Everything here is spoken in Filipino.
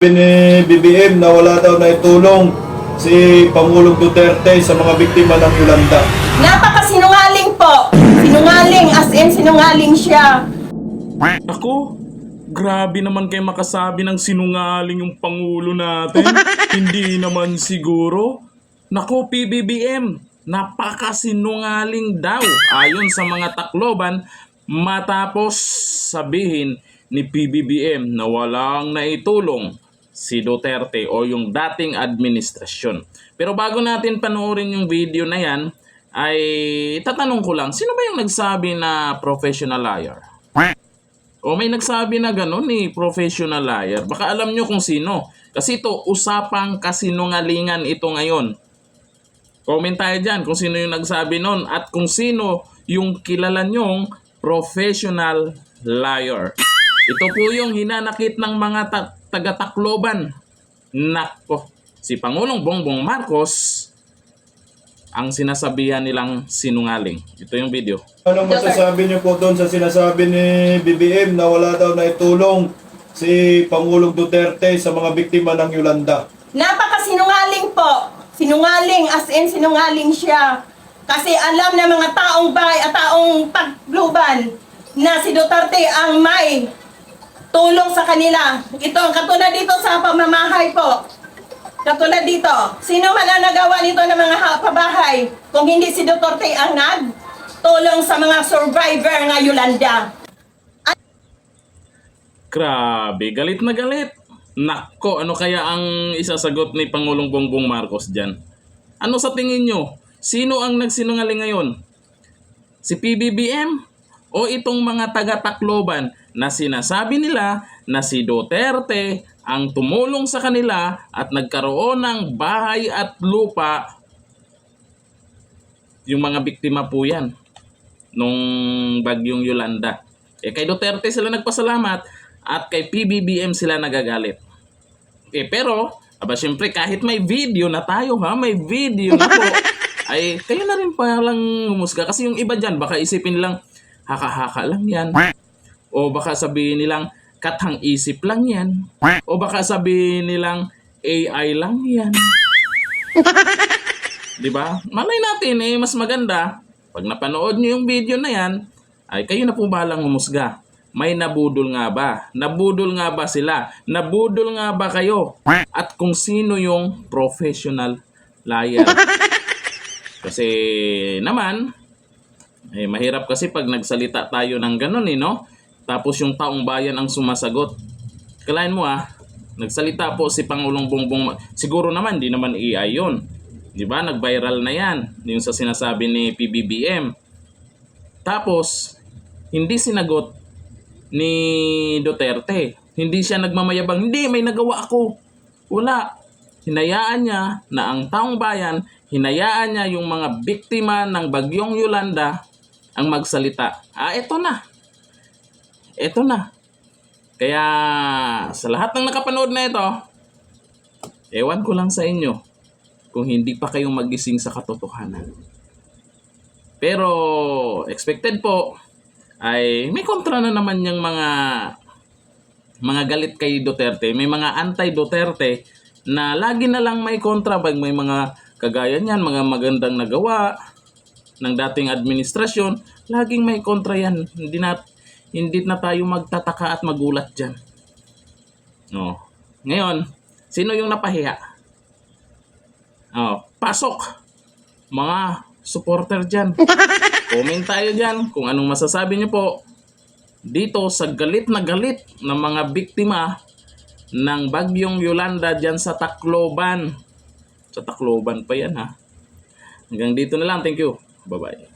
Ni BBM na wala daw na itulong si Pangulong Duterte sa mga biktima ng Yolanda. Napakasinungaling po. Sinungaling, as in sinungaling siya. Ako, grabe naman kayo makasabi ng sinungaling yung Pangulo natin. Hindi naman siguro. Nako, PBBM, napakasinungaling daw ayon sa mga Tacloban matapos sabihin ni PBBM na walang naitulong si Duterte o yung dating administrasyon. Pero bago natin panoorin yung video na yan, ay tatanong ko lang, sino ba yung nagsabi na professional liar? O may nagsabi na gano'n ni professional liar? Baka alam nyo kung sino. Kasi ito, usapang kasinungalingan ito ngayon. Comment tayo dyan kung sino yung nagsabi nun at kung sino yung kilala nyong professional liar. Ito po yung hinanakit ng mga taga-Tacloban. Nako, si Pangulong Bongbong Marcos ang sinasabihan nilang sinungaling. Ito yung video. Ano masasabi niyo po doon sa sinasabi ni BBM na wala daw na itulong si Pangulong Duterte sa mga biktima ng Yolanda? Napakasinungaling po. Sinungaling, as in sinungaling siya. Kasi alam na mga taong bahay at taong Tacloban na si Duterte ang may tulong sa kanila. Ito ang katulad dito sa pamamahay po. Katulad dito. Sino man ang nagawa nito ng mga pabahay kung hindi si Duterte ang nagtulong sa mga survivor ng Yolanda? Grabe, galit na galit. Nako, ano kaya ang isasagot ni Pangulong Bongbong Marcos dyan? Ano sa tingin nyo? Sino ang nagsinungaling ngayon? Si PBBM? O itong mga taga-Tacloban na sinasabi nila na si Duterte ang tumulong sa kanila at nagkaroon ng bahay at lupa? Yung mga biktima po yan nung bagyong Yolanda. Kay Duterte sila nagpasalamat at kay PBBM sila nagagalit. Pero, syempre kahit may video na tayo may video na po, ay kayo na rin palang humusga. Kasi yung iba dyan, baka isipin lang, haka-haka lang yan. O baka sabihin nilang, kathang isip lang yan. O baka sabihin nilang, AI lang yan. Diba? Malay natin, mas maganda. Pag napanood nyo yung video na yan, ay kayo na po balang humusga. May nabudol nga ba? Nabudol nga ba sila? Nabudol nga ba kayo? At kung sino yung professional liar? Kasi naman, mahirap kasi pag nagsalita tayo ng ganun no? Tapos yung taong bayan ang sumasagot. Kalain mo nagsalita po si Pangulong Bongbong, siguro naman, di naman AI yun. Diba? Nag-viral na yan, yung sa sinasabi ni PBBM. Tapos, hindi sinagot ni Duterte. Hindi siya nagmamayabang, hindi, may nagawa ako. Wala. Hinayaan niya na ang taong bayan, hinayaan niya yung mga biktima ng bagyong Yolanda ang magsalita. Eto na. Eto na. Kaya sa lahat ng nakapanood na ito, ewan ko lang sa inyo kung hindi pa kayong magising sa katotohanan. Pero expected po ay may kontra na naman yung mga galit kay Duterte. May mga anti-Duterte na lagi na lang may kontra pag may mga kagaya niyan, mga magandang nagawa ng dating administrasyon, laging may kontra yan. Hindi na tayo magtataka at magulat dyan. No. Ngayon, sino yung napahiya? Pasok! Mga supporter dyan. Comment tayo dyan kung anong masasabi nyo po dito sa galit na galit ng mga biktima ng bagyong Yolanda dyan sa Tacloban. Sa Tacloban pa yan Hanggang dito na lang. Thank you. Bye-bye.